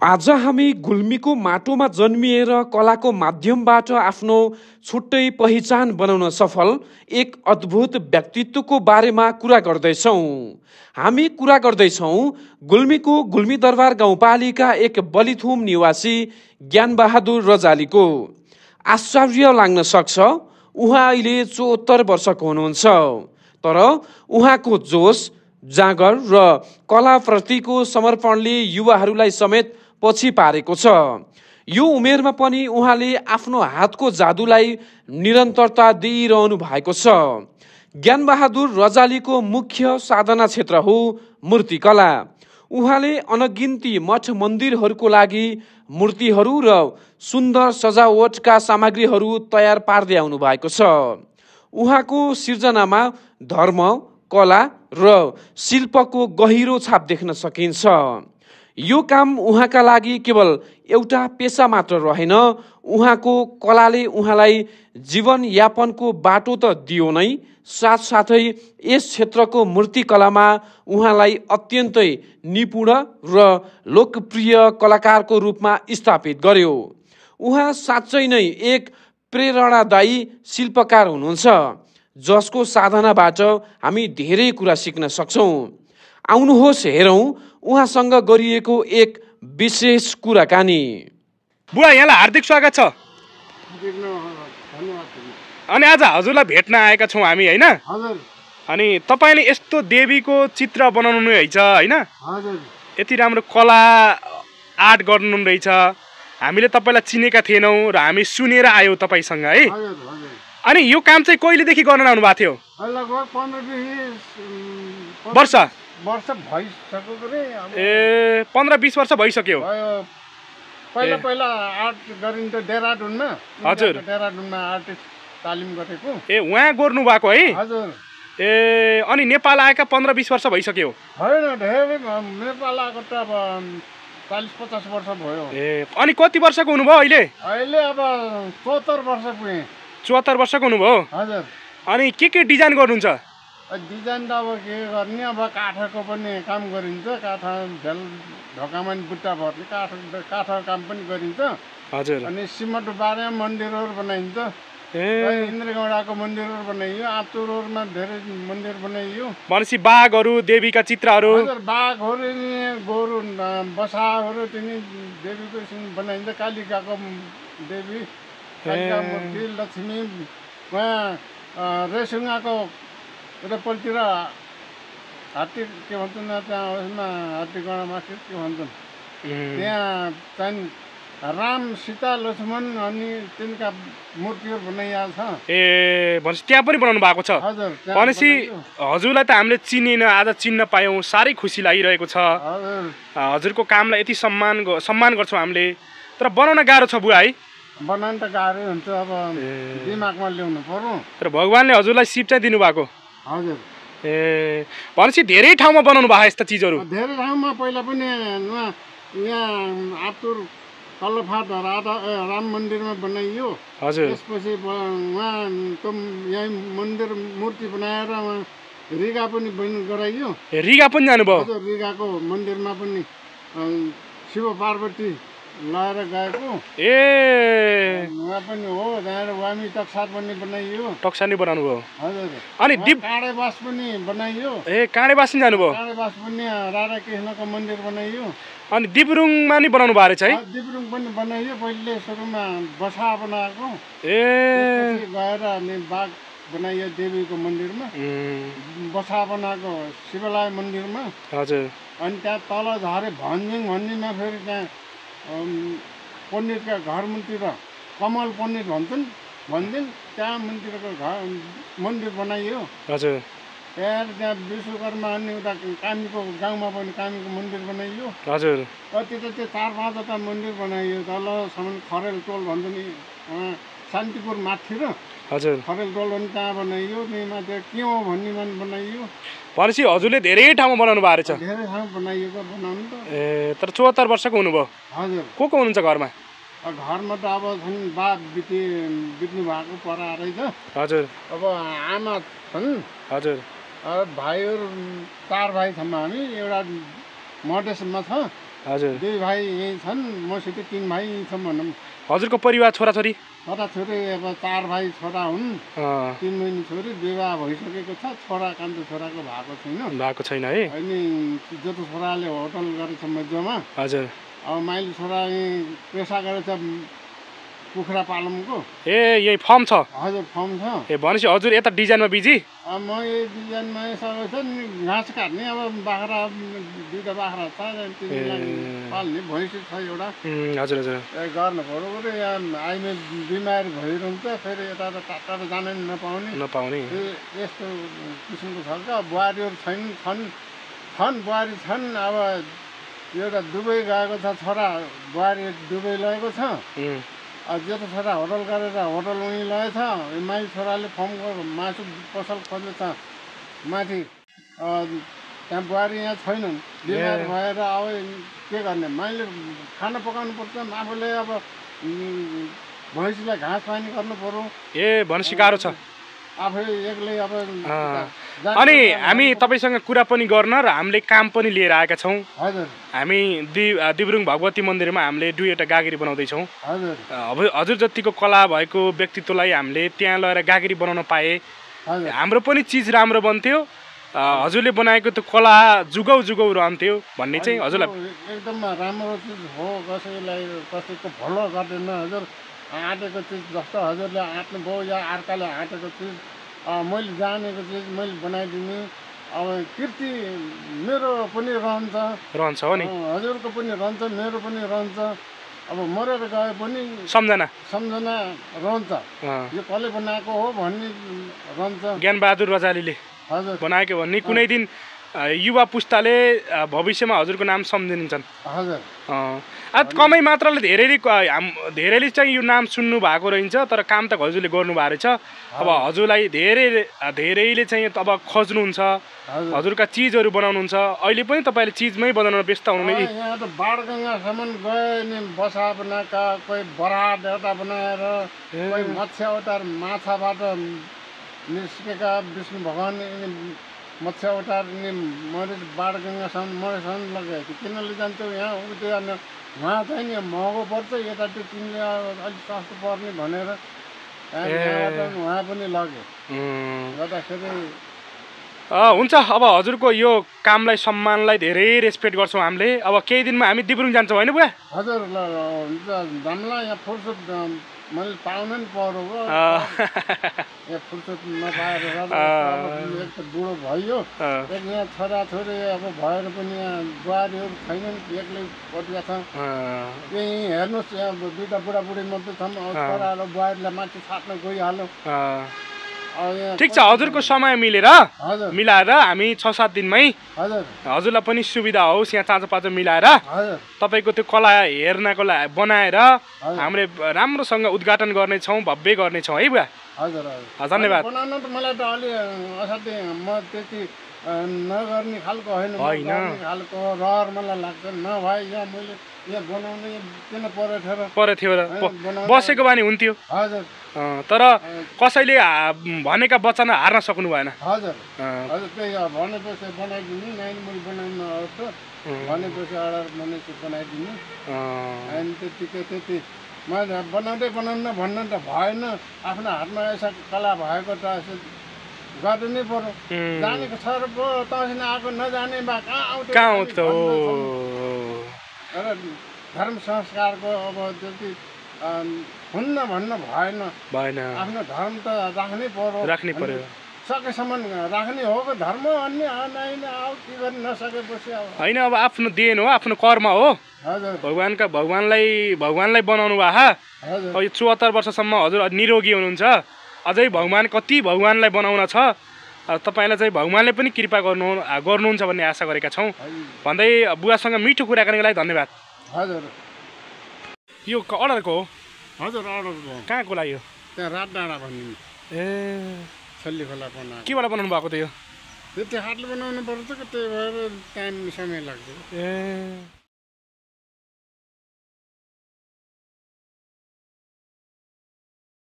आज हामी गुल्मीको माटोमा जन्मिएर कलाको माध्यमबाट आफ्नो छुट्टै पहिचान बनाउन सफल एक अद्भुत व्यक्तित्वको बारेमा कुरा गर्दैछौँ। हामी कुरा गर्दैछौँ गुल्मीको गुल्मी दरबार गाउँपालिका एक बलिथुम निवासी ज्ञानबहादुर रजालीको। आश्चर्य लाग्न सक्छ, उहाँ अहिले 74 वर्षको हुनुहुन्छ, तर उहाँको जोश, जाँगर र कलाप्रतिको समर्पणले युवाहरूलाई समेत पछि पारेको छ। यो उमेरमा पनि उहाँले आफ्नो हातको जादुलाई निरन्तरता दिइरहनु भएको छ। ज्ञानबहादुर रजालीको मुख्य साधना क्षेत्र हो मूर्तिकला। उहाँले अनगिन्ती मठ मन्दिरहरूको लागि मूर्तिहरू र सुन्दर सजावटका सामग्रीहरू तयार पार्दै आउनु भएको छ। उहाँको सिर्जनामा धर्म, कला र शिल्पको गहिरो छाप देख्न सकिन्छ। यो काम उहाँका लागि केवल एउटा पेसा मात्र रहेन, उहाँको कलाले उहाँलाई जीवनयापनको बाटो त दियो नै, साथसाथै यस क्षेत्रको मूर्तिकलामा उहाँलाई अत्यन्तै निपुण र लोकप्रिय कलाकारको रूपमा स्थापित गर्यो। उहाँ साँच्चै नै एक प्रेरणादायी शिल्पकार हुनुहुन्छ, जसको साधनाबाट हामी धेरै कुरा सिक्न सक्छौँ। आउनुहोस् हेरौँ उहाँसँग गरिएको एक विशेष कुराकानी। बुवा, यहाँलाई हार्दिक स्वागत छ। अनि आज हजुरलाई भेट्न आएका छौँ हामी, होइन? अनि तपाईँले यस्तो देवीको चित्र बनाउनु रहेछ, होइन? यति राम्रो कला आर्ट गर्नु रहेछ। हामीले तपाईँलाई चिनेका थिएनौँ र हामी सुनेर आयौँ तपाईँसँग, है? अनि यो काम चाहिँ कहिलेदेखि गर्न आउनु भएको थियो? लगभग 15-20 वर्ष भइसक्यो रे। ए, 15-20 वर्ष भइसक्यो। पहिला आर्ट गरिन्थ्यो देहरादुनमा। हजुर, देहरादुनमा आर्टिस्ट तालिम गरेको। ए, उहाँ गर्नु भएको है? हजुर। ए, अनि नेपाल आएका 15-20 वर्ष भइसक्यो? होइन, धेरै। नेपाल आएको त अब 40-50 वर्ष भयो। ए, अनि कति वर्षको हुनुभयो अहिले? अहिले अब 74 वर्ष पुगेँ। 74 वर्षको हुनुभयो? हजुर। अनि के डिजाइन गर्नुहुन्छ? डिजाइन त अब के गर्ने, अब काठको पनि काम गरिन्छ, काठ झेल ढोकामा बुट्टा भर्ने काठको काम पनि गरिन्छ। हजुर। अनि सिमेन्ट बारेमा मन्दिरहरू बनाइन्छ। इन्द्रगौडाको मन्दिरहरू बनाइयो, आतुरहरूमा धेरै मन्दिर बनाइयो। भनेपछि बाघहरू, देवीका चित्रहरू? हजुर, बाघहरू, गोरु, बसाहरू तिनी देवीको बनाइन्छ। कालिकाको देवी, कालिका मूर्ति, लक्ष्मी, उहाँ रेसुङ्गाको उतापट्टितिर हात्ती के भन्छन् त्यहाँ, उसमा हात्तीगडामा के भन्छन् त्यहाँ चाहिँ राम, सीता, लक्ष्मण अनि तिनका मूर्तिहरू बनाइएको छ। ए, भनेपछि त्यहाँ पनि बनाउनु भएको छ? हजुर। भनेपछि हजुरलाई त हामीले चिनेन, आज चिन्न पायौँ, साह्रै खुसी लागिरहेको छ। हजुरको कामलाई यति सम्मान गर्छौँ हामीले, तर बनाउन गाह्रो छ बुवा, है? बनाउन त गाह्रै हुन्छ, अब दिमागमा ल्याउनु पर्यो। तर भगवान्ले हजुरलाई सिप चाहिँ दिनुभएको? हजुर। ए, भनेपछि धेरै ठाउँमा बनाउनु भएको यस्ता चिजहरू? धेरै ठाउँमा। पहिला पनि यहाँ आतुर कल्लफाट राम मन्दिरमा बनाइयो। हजुर। त्यसपछि उहाँको यहीँ मन्दिर मूर्ति बनाएर रिगा पनि गराइयो। रिगा पनि जानुभयो? हजुर, रिगाको मन्दिरमा पनि शिव पार्वती लगाएर गएको। ए, उहाँ पनि हो, त्यहाँबाट वामी टक्सार पनि बनाइयो। टक्सार नि बनाउनु भयो? हजुर। अनि काँडेबास पनि बनाइयो। ए, काँडेबास नि जानुभयो? काँडेबास पनि राधा कृष्णको मन्दिर बनाइयो। अनि दिब्रुङमा नि बनाउनु भएको रहेछ, है? दिब्रुङ पनि बनाइयो। पहिले सुरुमा बसा बनाएको। ए, गएर अनि बाघ बनाइयो देवीको मन्दिरमा, बसा बनाएको शिवलाय मन्दिरमा। हजुर। अनि त्यहाँ तल झरे भन्जिङ भन्नेमा फेरि त्यहाँ पण्डितका घर मन्दिर, कमल पण्डित भन्छन् भन्दिन, त्यहाँ मन्दिरको मन्दिर बनाइयो। हजुर। त्यहाँ विश्वकर्मा अनि उता कामीको गाउँमा पनि कामीको मन्दिर बनाइयो। हजुर। कति त त्यो 4-5वटा मन्दिर बनाइयो। तलसम्म खरेल टोल भन्छ नि, शान्तिपुर माथि र। हजुर। खरेल टोल पनि त्यहाँ बनाइयो। माथि क्यों भन्नेमा बनाइयो। भनेपछि हजुरले धेरै ठाउँमा बनाउनु भएको रहेछ? धेरै ठाउँ बनाइएको, बनाउनु त। ए, तर 74 वर्षको हुनुभयो? हजुर। को हुनुहुन्छ घरमा? घरमा त अब छन्, बा बित्नु भएको परा रहेछ। हजुर। अब आमा छन्। हजुर। भाइहरू 4 भाइ छौँ हामी। एउटा मधेसमा छ, हजुर 2 भाइ यही छन् मसित 3 भाइ छन् भनौँ हजुरको परिवार छोराछोरी छोराछोरी अब 4 भाइ छोरा हुन् 3 बहिनी छोरी विवाह भइसकेको छ छोरा कान्छो छोराको भएको छैन है अनि जस्तो छोराले होटल गरेछ मध्यमा हजुर अब माइली छोरा पेसा गरेछ कुखुरा पालनको यही फर्म छ हजुर फर्म छ भनेपछि हजुर यता डिजाइनमा बिजी म यही डिजाइनमा यसो छ नि घाँस काट्ने अब बाख्रा 2टा बाख्रा छ त्यसलाई पाल्ने भैँसी छ एउटा हजुर हजुर गर्नु पर्यो र यहाँ आइमे बिमारी भइरहन्छ फेरि यता टाढा जान नपाउने यस्तो किसिमको छ क्या बुहारीहरू छन् बुहारी छन् अब एउटा दुबई गएको छ छोरा बुहारी दुबई लगेको छ जेठो छोरा होटल गरेर होटल उनी लगेछ माइली छोराले फर्मको मासु पसल खोजेछ माथि त्यहाँ बुहारी यहाँ छैनन् बिमार भएर अब के गर्ने माइले खाना पकाउनु पर्छ आफूले अब भैँसीलाई घाँस पानी गर्नु पर्यो भनेपछि गाह्रो छ आफै एक्लै अब अनि हामी तपाईसँग कुरा पनि गर्न र हामीले काम पनि लिएर आएका छौँ हजुर हामी दिब्रुङ भगवती मन्दिरमा हामीले 2वटा गागरी बनाउँदैछौँ हजुर जतिको कला भएको व्यक्तित्वलाई हामीले त्यहाँ लगेर गागरी बनाउन पाए हाम्रो पनि चिज राम्रो बन्थ्यो हजुरले बनाएको त्यो कला जुगौ रहन्थ्यो भन्ने चाहिँ हजुरलाई एकदम राम्रो चिज हो कसैको भलो गर्दैन हजुर आँटेको चिज जस्तो हजुरले आँट्नुभयो या अर्काले आँटेको चिज मैले जानेको चिज मैले बनाइदिने अब कीर्ति मेरो पनि रहन्छ हो नि हजुरको पनि रहन्छ मेरो पनि रहन्छ अब मरेर गए पनि सम्झना रहन्छ यो कसले बनाएको हो भन्ने रहन्छ ज्ञानबहादुर रजालीले हजुर बनाएको भन्ने कुनै दिन युवा पुस्ताले भविष्यमा हजुरको नाम सम्झिन्छन् हजुर कमै मात्रले धेरैले चाहिँ यो नाम सुन्नु भएको रहन्छ तर काम त हजुरले गर्नुभएको रहेछ अब हजुरलाई धेरैले चाहिँ अब खोज्नुहुन्छ हजुरका चिजहरू बनाउनुहुन्छ अहिले पनि तपाईँले चिजमै बनाउन व्यस्त हुनुहुने यहाँ त बाणगङ्गासम्म गए नि बसा बनाएका कोही बराहा देवता बनाएर कोही मत्स्य अवतार माछाबाट निस्केका विष्णु भगवान मत्स्य अवतार मैले बाणगङ्गासम्म मरेसम्म लगेको किन लैजान्छौ यहाँ उयो उहाँ चाहिँ नि महँगो पर्छ यता त्यो तिमीले अलिक सस्तो पर्ने भनेर उहाँ पनि लग्यो गर्दाखेरि हुन्छ अब हजुरको यो कामलाई सम्मानलाई धेरै रेस्पेक्ट गर्छौँ हामीले अब केही दिनमा हामी दिब्रुङ जान्छौँ होइन बुवा हजुर हुन्छ जाम्ला यहाँ फुर्सद मैले पाउनु नि पर्यो यहाँ फुर्सद नपाएर एक त बुढो भयो एक यहाँ छोराछोरी अब भएर पनि यहाँ बुहारीहरू छैनन् एक्लै बटिया छ यही हेर्नुहोस् यहाँ 2टा बुढाबुढी मात्रै छन् छोराहरू बुहारीलाई माथि साट्न गइहाल्यो ठिक छ हजुरको समय मिलाएर हामी 6-7 दिनमै हजुरलाई पनि सुविधा होस् यहाँ चाँचोपाँचो मिलाएर तपाईँको त्यो कला हेर्नको लागि बनाएर हामीले राम्रोसँग उद्घाटन गर्नेछौँ भव्य गर्नेछौँ है बुवा धन्यवाद बनाउन त मलाई त अलि असाध्यै म त्यति नगर्ने खालको होइन खालको रहर मलाई लाग्छ नभए यहाँ मैले यहाँ बनाउनु किन परेथ्यो र बसेको बानी हुन्थ्यो हजुर तर कसैले भनेका वचन हार्न सक्नु भएन हजुर त्यही भनेपछि बनाइदिने नानी मैले बनाउनु आउँछ भनेपछि अर्डर भनेपछि बनाइदिने अनि त्यति मैले बनाउन भन्नु त भएन आफ्नो हातमा यसो कला भएको त गर्नै पर्यो जानेको छ र पो तँसिन आएको नजाने बा कहाँ आउँछ र धर्म संस्कारको अब त्यति हुन्न भन्न भएन आफ्नो धर्म त राख्नै पर्यो सकेसम्म राख्ने हो धर्म अन्य के गर्न नसकेपछि होइन अब आफ्नो देन हो आफ्नो कर्म हो भगवानलाई बनाउनु भयो 74 वर्षसम्म हजुर निरोगी हुनुहुन्छ अझै भगवानलाई बनाउन छ तपाईलाई चाहिँ भगवानले पनि कृपा गर्नुहुन्छ भन्ने आशा गरेका छौँ भन्दै बुवासँग मिठो कुराकानीको लागि धन्यवाद हजुर यो अर्डरको हो हजुर अर्डरको कहाँको लागि हो त्यहाँ रात डाँडा भन्ने छल्ली खोला केबाट बनाउनु भएको थियो त्यो हातले बनाउनु पर्छ त्यही भएर टाइम समय लाग्छ